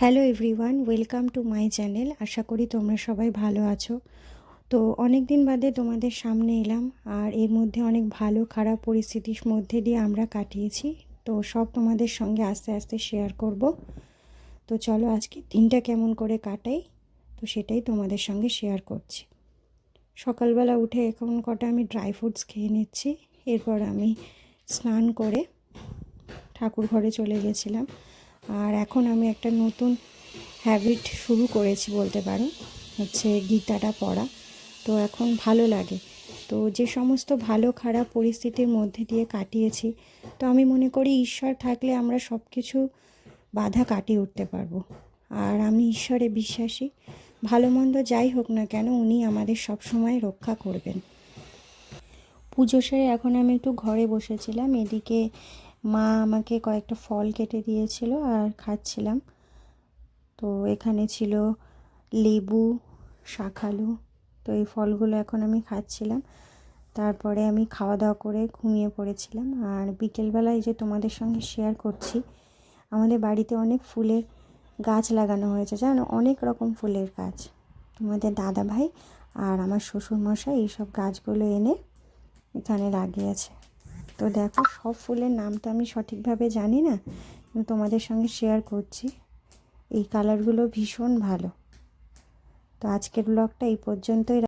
Hello everyone, welcome to my channel. আশা করি তোমরা সবাই ভালো আছো। তো অনেক দিন বাদে তোমাদের সামনে এলাম, আর এর মধ্যে অনেক ভালো খারাপ পরিস্থিতির মধ্যে দিয়ে আমরা কাটিয়েছি। তো সব তোমাদের সঙ্গে আস্তে আস্তে শেয়ার করব। তো চলো আজকে দিনটা কেমন করে কাটাই, তো সেটাই তোমাদের সঙ্গে শেয়ার করছি। সকালবেলা উঠে এখন কটা আমি ড্রাই ফ্রুটস খেয়ে নিচ্ছি। এরপর আমি স্নান করে ঠাকুর ঘরে চলে গেছিলাম। আর এখন আমি একটা নতুন হ্যাবিট শুরু করেছি বলতে পারো, হচ্ছে গীতাটা পড়া। তো এখন ভালো লাগে। তো যে সমস্ত ভালো খারাপ পরিস্থিতির মধ্যে দিয়ে কাটিয়েছি, তো আমি মনে করি ঈশ্বর থাকলে আমরা সব কিছু বাধা কাটিয়ে উঠতে পারবো। আর আমি ঈশ্বরে বিশ্বাসী। ভালো মন্দ যাই হোক না কেন, উনি আমাদের সব সময় রক্ষা করবেন। পুজো সেরে এখন আমি একটু ঘরে বসেছিলাম। এদিকে মা আমাকে কয়েকটা ফল কেটে দিয়েছিল আর খাচ্ছিলাম। তো এখানে ছিল লেবু, শাকালু। তো এই ফলগুলো এখন আমি খাচ্ছিলাম। তারপরে আমি খাওয়া দাওয়া করে ঘুমিয়ে পড়েছিলাম। আর বিকেলবেলায় যে তোমাদের সঙ্গে শেয়ার করছি, আমাদের বাড়িতে অনেক ফুলের গাছ লাগানো হয়েছে, জানো, অনেক রকম ফুলের গাছ। তোমাদের দাদা ভাই আর আমার শ্বশুরমশাই এইসব গাছগুলো এনে এখানে লাগিয়েছে। তো দেখো, সব ফুলের নাম তো আমি সঠিকভাবে জানি না, কিন্তু তোমাদের সঙ্গে শেয়ার করছি। এই কালারগুলো ভীষণ ভালো। তো আজকের ব্লগটা এই পর্যন্তই।